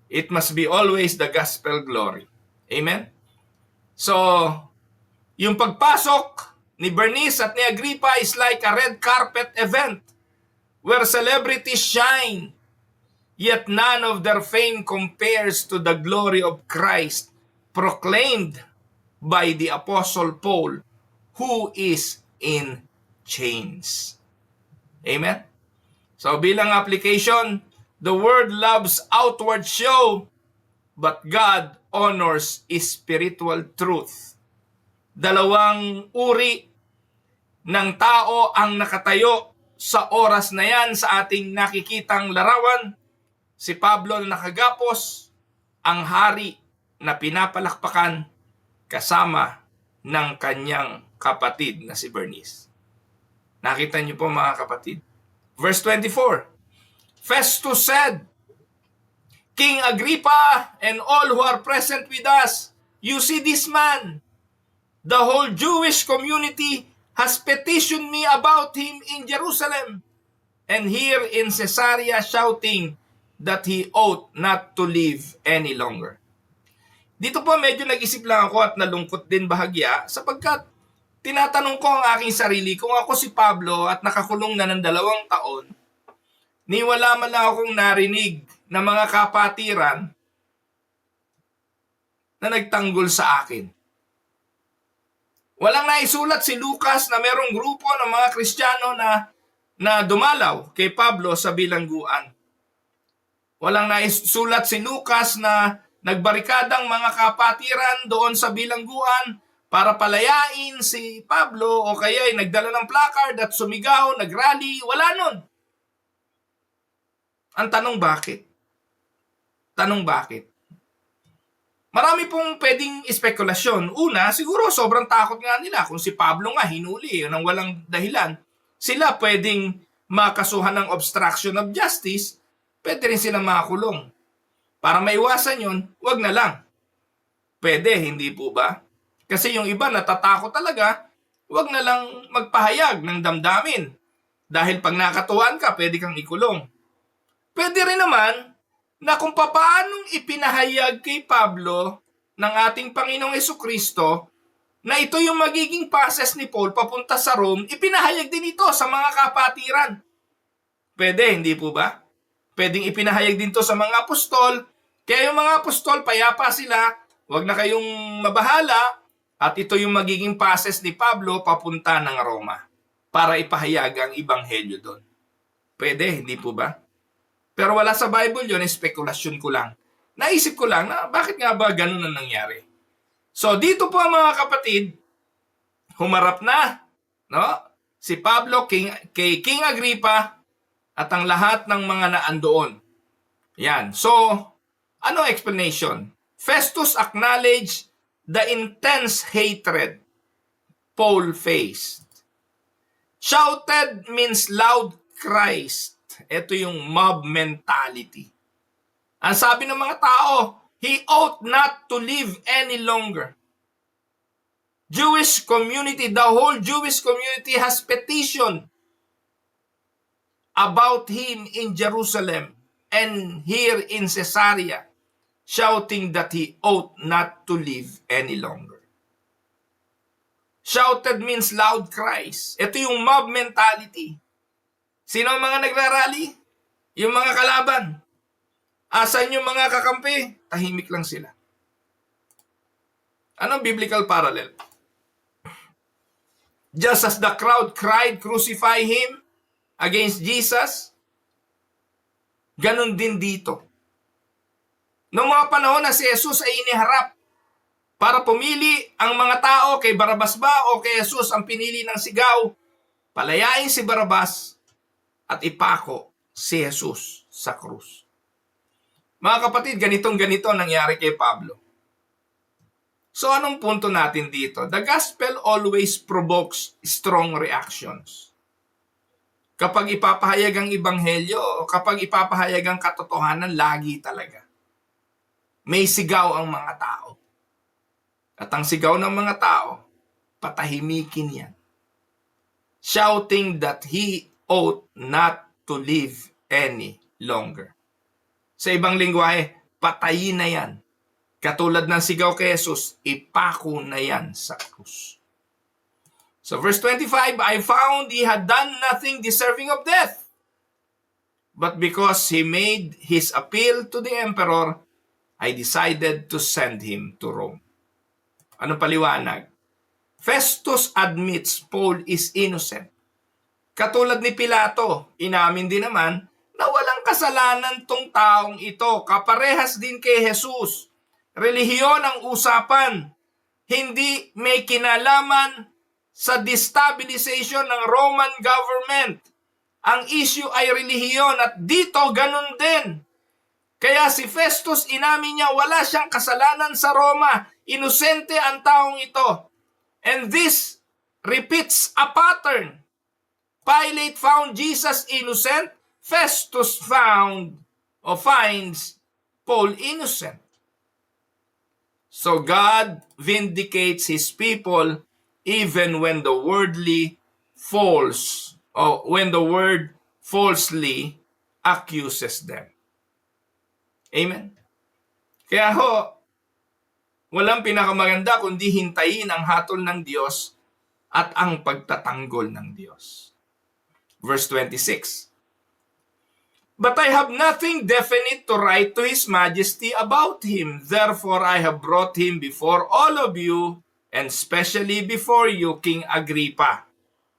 It must be always the gospel glory. Amen? So, yung pagpasok ni Bernice at ni Agrippa is like a red carpet event where celebrities shine, yet none of their fame compares to the glory of Christ proclaimed by the Apostle Paul, who is in chains. Amen? So bilang application, the world loves outward show, but God honors spiritual truth. Dalawang uri ng tao ang nakatayo sa oras na yan sa ating nakikitang larawan. Si Pablo na nakagapos, ang hari na pinapalakpakan kasama ng kanyang kapatid na si Bernice. Nakita niyo po mga kapatid. Verse 24, Festus said, King Agrippa and all who are present with us, you see this man. The whole Jewish community has petitioned me about him in Jerusalem and here in Caesarea shouting that he ought not to live any longer. Dito po medyo nag-isip lang ako at nalungkot din bahagya sapagkat tinatanong ko ang aking sarili kung ako si Pablo at nakakulong na ng 2 taon, ni wala man lang akong narinig na mga kapatiran na nagtanggol sa akin. Walang naisulat si Lucas na merong grupo ng mga Kristiyano na dumalaw kay Pablo sa bilangguan. Walang naisulat si Lucas na nagbarikadang mga kapatiran doon sa bilangguan para palayain si Pablo o kaya ay nagdala ng placard at sumigaw, nagrally. Wala nun. Ang tanong bakit? Marami pong pwedeng espekulasyon. Una, siguro sobrang takot nga nila kung si Pablo nga hinuli nang walang dahilan. Sila pwedeng makasuhan ng obstruction of justice, pwede rin silang makakulong. Para maiwasan yun, wag na lang. Pwede, hindi po ba? Kasi yung iba natatakot talaga, wag na lang magpahayag ng damdamin. Dahil pag nakatuhan ka, pwede kang ikulong. Pwede rin naman na kung paanong ipinahayag kay Pablo ng ating Panginoong Jesucristo na ito yung magiging passes ni Paul papunta sa Rome, ipinahayag din ito sa mga kapatiran. Pwede, hindi po ba? Pwedeng ipinahayag din to sa mga apostol, kaya yung mga apostol, payapa sila, wag na kayong mabahala, at ito yung magiging passes ni Pablo papunta ng Roma para ipahayag ang ebanghelyo doon. Pwede, hindi po ba? Pero wala sa Bible yun, spekulasyon ko lang. Naisip ko lang na bakit nga ba ganun ang nangyari. So dito po mga kapatid, humarap na si Pablo kay King Agrippa at ang lahat ng mga naandoon. Yan. So, ano explanation? Festus acknowledged the intense hatred Paul faced. Shouted means loud cries. Ito yung mob mentality. Ang sabi ng mga tao, he ought not to live any longer. Jewish community, the whole Jewish community has petitioned about him in Jerusalem and here in Caesarea, shouting that he ought not to live any longer. Shouted means loud cries. Ito yung mob mentality. Sino ang mga nagrarally? Yung mga kalaban. Asan yung mga kakampi? Tahimik lang sila. Anong biblical parallel? Just as the crowd cried, crucify him against Jesus, ganun din dito. Noong mga panahon na si Jesus ay iniharap para pumili ang mga tao kay Barabas ba o kay Jesus ang pinili ng sigaw, palayain si Barabas at ipako si Jesus sa krus. Mga kapatid, ganitong-ganito nangyari kay Pablo. So anong punto natin dito? The gospel always provokes strong reactions. Kapag ipapahayag ang ebanghelyo, kapag ipapahayag ang katotohanan, lagi talaga. May sigaw ang mga tao. At ang sigaw ng mga tao, patahimikin yan. Shouting that he ought not to live any longer. Sa ibang lingwahe, patayin na yan. Katulad ng sigaw kay Jesus, ipako na yan sa krus. So verse 25, I found he had done nothing deserving of death. But because he made his appeal to the emperor, I decided to send him to Rome. Anong paliwanag? Festus admits Paul is innocent. Katulad ni Pilato, inamin din naman na walang kasalanan tong taong ito. Kaparehas din kay Jesus. Relihiyon ang usapan. Hindi may kinalaman sa destabilization ng Roman government. Ang issue ay relihiyon at dito ganun din. Kaya si Festus inamin niya wala siyang kasalanan sa Roma. Inosente ang taong ito. And this repeats a pattern. Pilate found Jesus innocent. Festus finds Paul innocent. So God vindicates His people even when the word falsely accuses them. Amen. Kaya walang pinakamaganda kundi hintayin ang hatol ng Diyos at ang pagtatanggol ng Diyos. Verse 26. But I have nothing definite to write to His Majesty about him. Therefore I have brought him before all of you, and especially before you, King Agrippa,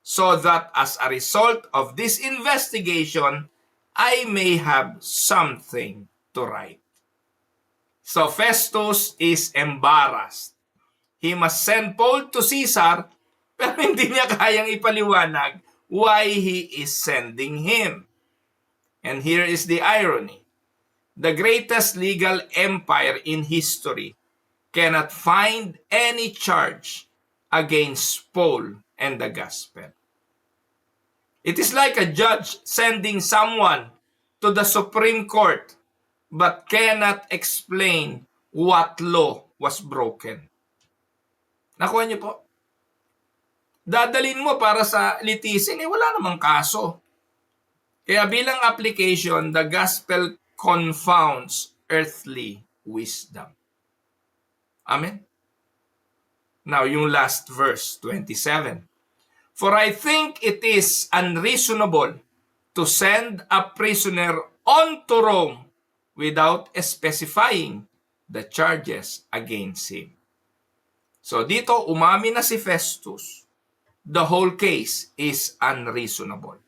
so that as a result of this investigation, I may have something to write. So Festus is embarrassed. He must send Paul to Caesar, pero hindi niya kayang ipaliwanag why he is sending him. And here is the irony. The greatest legal empire in history cannot find any charge against Paul and the gospel. It is like a judge sending someone to the Supreme Court but cannot explain what law was broken. Nakuha niyo po? Dadalin mo para sa litisin, wala namang kaso. Kaya bilang application, the gospel confounds earthly wisdom. Amen? Now, yung last verse, 27. For I think it is unreasonable to send a prisoner on to Rome without specifying the charges against him. So dito, umamin na si Festus. The whole case is unreasonable.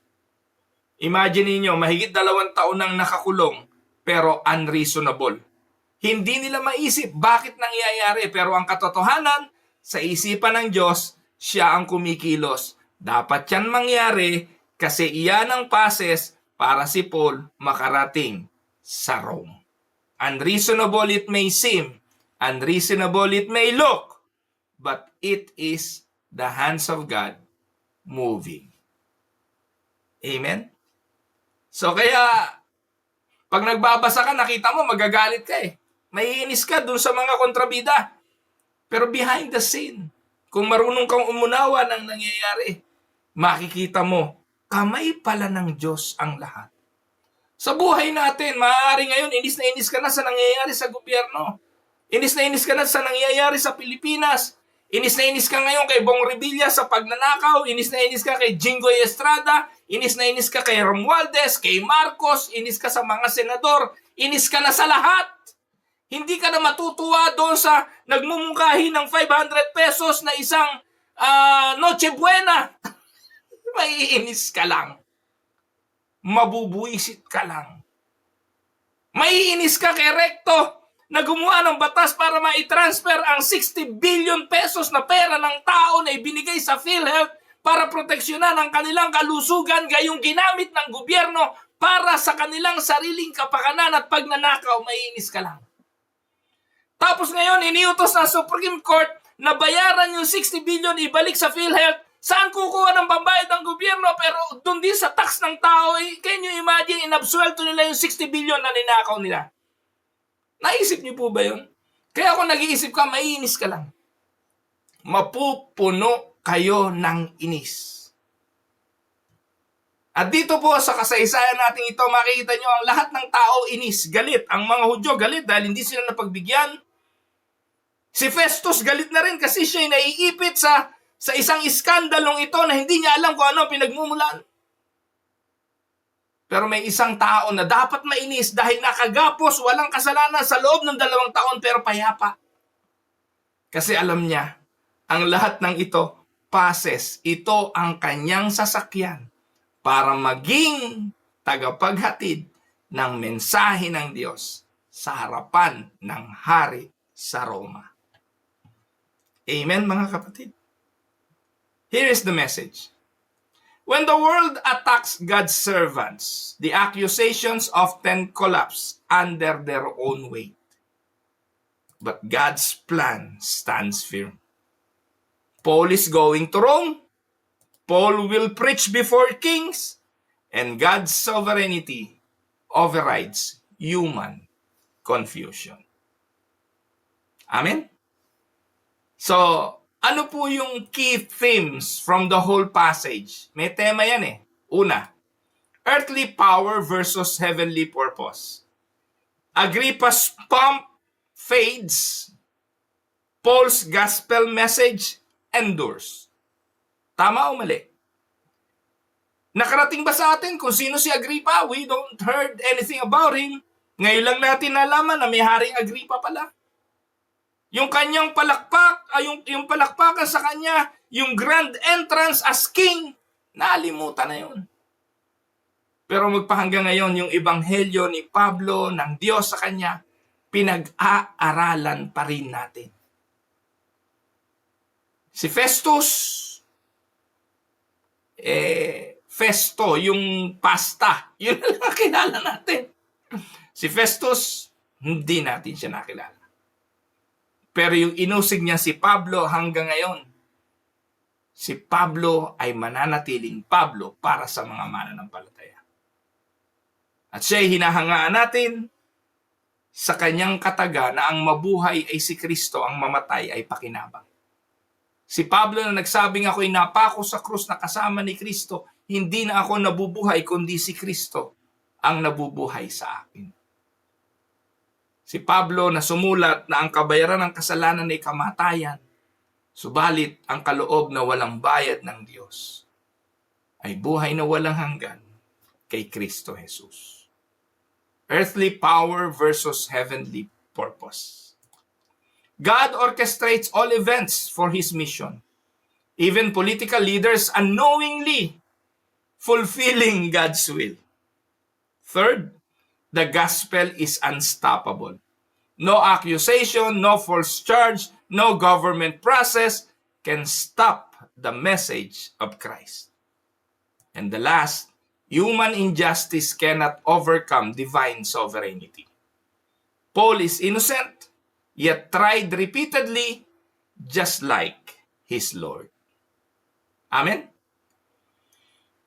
Imagine niyo, mahigit 2 taon nang nakakulong, pero unreasonable. Hindi nila maisip bakit nangyayari, pero ang katotohanan, sa isipan ng Diyos, siya ang kumikilos. Dapat yan mangyari kasi iyan ang pases para si Paul makarating sa Rome. Unreasonable it may seem, unreasonable it may look, but it is the hands of God moving. Amen? So kaya, pag nagbabasa ka, nakita mo, magagalit ka eh. Maiinis ka dun sa mga kontrabida. Pero behind the scene, kung marunong kang umunawa ng nangyayari, makikita mo, kamay pala ng Diyos ang lahat. Sa buhay natin, maaari ngayon, inis na inis ka na sa nangyayari sa gobyerno. Inis na inis ka na sa nangyayari sa Pilipinas. Inis na inis ka ngayon kay Bong Revilla sa pagnanakaw. Inis na inis ka kay Jinggoy Estrada. Inis na inis ka kay Romualdez, kay Marcos. Inis ka sa mga senador. Inis ka na sa lahat. Hindi ka na matutuwa doon sa nagmumungkahi ng 500 pesos na isang Noche Buena. Maiinis ka lang. Mabubuisit ka lang. Maiinis ka kay Recto na gumawa ng batas para ma-transfer ang 60 billion pesos na pera ng tao na ibinigay sa PhilHealth para proteksyonan ang kanilang kalusugan gayong ginamit ng gobyerno para sa kanilang sariling kapakanan at pagnanakaw. Maiinis ka lang. Tapos ngayon, iniutos ng Supreme Court na bayaran yung 60 billion ibalik sa PhilHealth. Saan kukuha ng pambayad ng gobyerno? Pero doon din sa tax ng tao, can you imagine, inabsuelto nila yung 60 billion na ninakaw nila? Naisip niyo po ba yun? Kaya kung nag-iisip ka, maiinis ka lang. Mapupuno kayo ng inis. At dito po sa kasaysayan natin ito, makikita nyo ang lahat ng tao inis, galit. Ang mga Hudyo galit dahil hindi sila napagbigyan. Si Festus galit na rin kasi siya ay naiipit sa isang iskandalong ito na hindi niya alam kung ano pinagmumulan. Pero may isang tao na dapat mainis dahil nakagapos, walang kasalanan sa loob ng 2 taon pero payapa. Kasi alam niya, Ang lahat ng ito, passes. Ito ang kanyang sasakyan para maging tagapaghatid ng mensahe ng Diyos sa harapan ng hari sa Roma. Amen, mga kapatid? Here is the message. When the world attacks God's servants, the accusations often collapse under their own weight. But God's plan stands firm. Paul is going to Rome. Paul will preach before kings, and God's sovereignty overrides human confusion. Amen? So, ano po yung key themes from the whole passage? May tema yan eh. Una, earthly power versus heavenly purpose. Agrippa's pomp fades. Paul's gospel message endures. Tama o mali? Nakarating ba sa atin kung sino si Agrippa? We don't heard anything about him. Ngayon lang natin nalaman na may haring Agrippa pala. Yung kanyang palakpak, yung palakpakan sa kanya, yung grand entrance as king, nalimutan na yun. Pero magpahanggang ngayon, yung ebanghelyo ni Pablo ng Diyos sa kanya, pinag-aaralan pa rin natin. Si Festus, Festo, yung pasta, yun lang kilala natin. Si Festus, hindi natin siya nakilala. Pero yung inusig niya si Pablo hanggang ngayon, si Pablo ay mananatiling Pablo para sa mga mananampalataya. At siya ay hinahangaan natin sa kanyang kataga na ang mabuhay ay si Kristo, ang mamatay ay pakinabang. Si Pablo na nagsabing ako'y napako sa krus na kasama ni Kristo, hindi na ako nabubuhay kundi si Kristo ang nabubuhay sa akin. Si Pablo na sumulat na ang kabayaran ng kasalanan ay kamatayan, subalit ang kaloob na walang bayad ng Diyos ay buhay na walang hanggan kay Kristo Jesus. Earthly power versus heavenly purpose. God orchestrates all events for His mission. Even political leaders unknowingly fulfilling God's will. Third, the gospel is unstoppable. No accusation, no false charge, no government process can stop the message of Christ. And the last, human injustice cannot overcome divine sovereignty. Paul is innocent, yet tried repeatedly, just like his Lord. Amen?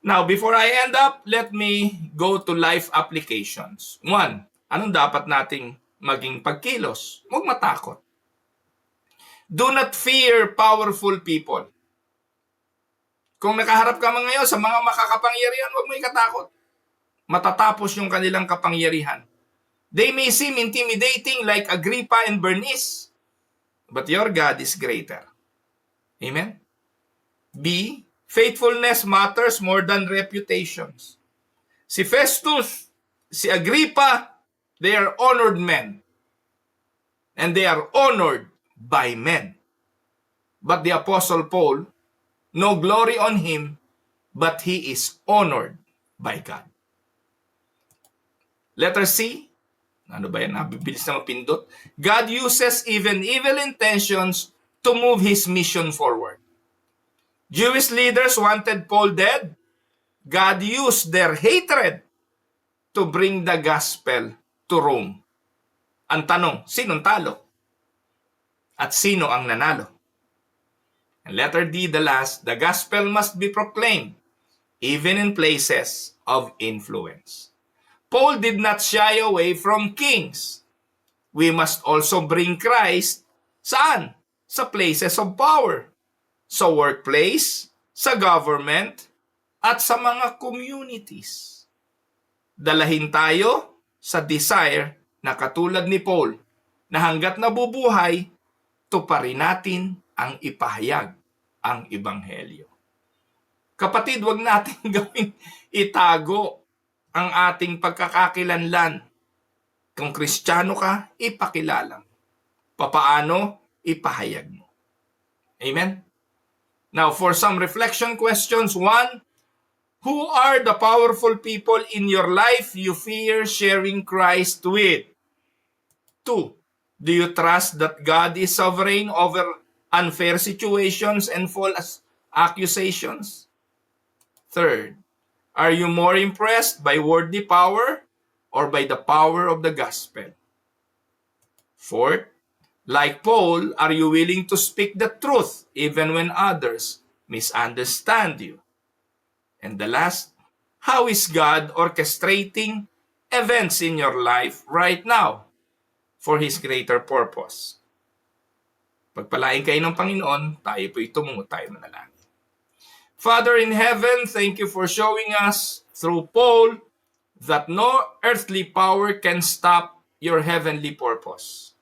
Now, before I end up, let me go to life applications. 1, anong dapat nating maging pagkilos? Huwag matakot. Do not fear powerful people. Kung nakaharap ka ngayon sa mga makakapangyarihan, huwag mo ikatakot. Matatapos yung kanilang kapangyarihan. They may seem intimidating like Agrippa and Bernice, but your God is greater. Amen? B, faithfulness matters more than reputations. Si Festus, si Agrippa, they are honored men. And they are honored by men. But the Apostle Paul, no glory on him, but he is honored by God. Letter C, ano ba yan? Bibilis na mapindot. God uses even evil intentions to move His mission forward. Jewish leaders wanted Paul dead. God used their hatred to bring the gospel to Rome. Ang tanong, sinong talo? At sino ang nanalo? And letter D, the last, the gospel must be proclaimed even in places of influence. Paul did not shy away from kings. We must also bring Christ saan? Sa places of power. Sa workplace, sa government, at sa mga communities. Dalahin tayo sa desire na katulad ni Paul, na hanggat nabubuhay, tuparin natin ang ipahayag ang ebanghelyo. Kapatid, wag natin gawing itago ang ating pagkakakilanlan. Kung Kristiyano ka, ipakilala mo. Papaano? Ipahayag mo. Amen? Now, for some reflection questions. 1, who are the powerful people in your life you fear sharing Christ with? 2, do you trust that God is sovereign over unfair situations and false accusations? 3, are you more impressed by worldly power or by the power of the gospel? 4, like Paul, are you willing to speak the truth even when others misunderstand you? And the last, how is God orchestrating events in your life right now for His greater purpose? Pagpalain kayo ng Panginoon, tayo po'y tumungo, tayo manalangin. Father in heaven, thank you for showing us through Paul that no earthly power can stop your heavenly purpose.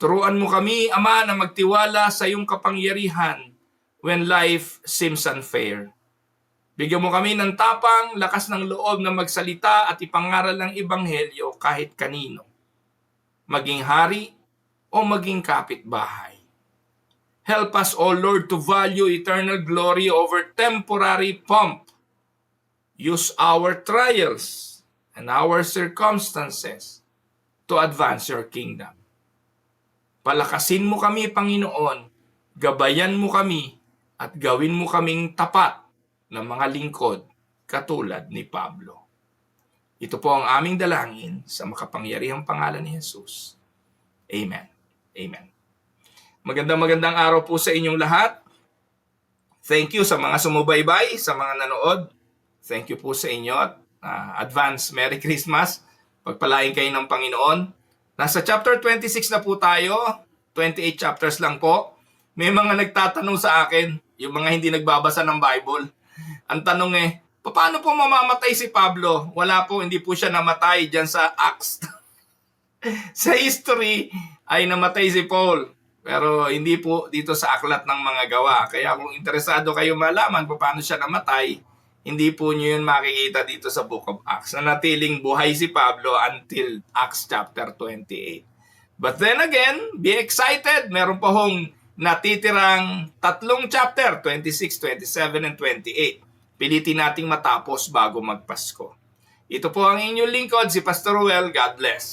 Turuan mo kami, Ama, na magtiwala sa iyong kapangyarihan when life seems unfair. Bigyan mo kami ng tapang, lakas ng loob na magsalita at ipangaral ng ebanghelyo kahit kanino. Maging hari o maging kapitbahay. Help us, O Lord, to value eternal glory over temporary pomp. Use our trials and our circumstances to advance your kingdom. Palakasin mo kami, Panginoon, gabayan mo kami, at gawin mo kaming tapat na mga lingkod katulad ni Pablo. Ito po ang aming dalangin sa makapangyarihang pangalan ni Jesus. Amen. Amen. Magandang araw po sa inyong lahat. Thank you sa mga sumubaybay, sa mga nanood. Thank you po sa inyo at advance Merry Christmas. Pagpalain kayo ng Panginoon. Nasa chapter 26 na po tayo. 28 chapters lang po. May mga nagtatanong sa akin, yung mga hindi nagbabasa ng Bible. Ang tanong paano po mamamatay si Pablo? Wala po, hindi po siya namatay dyan sa Acts. Sa history ay namatay si Paul. Pero hindi po dito sa aklat ng mga gawa. Kaya kung interesado kayo malaman kung paano siya namatay, hindi po nyo yun makikita dito sa Book of Acts. Nanatiling buhay si Pablo until Acts chapter 28. But then again, be excited. Meron pa hong natitirang 3 chapter, 26, 27, and 28. Pilitin nating matapos bago magpasko. Ito po ang inyong lingkod, si Pastor Ruel. God bless.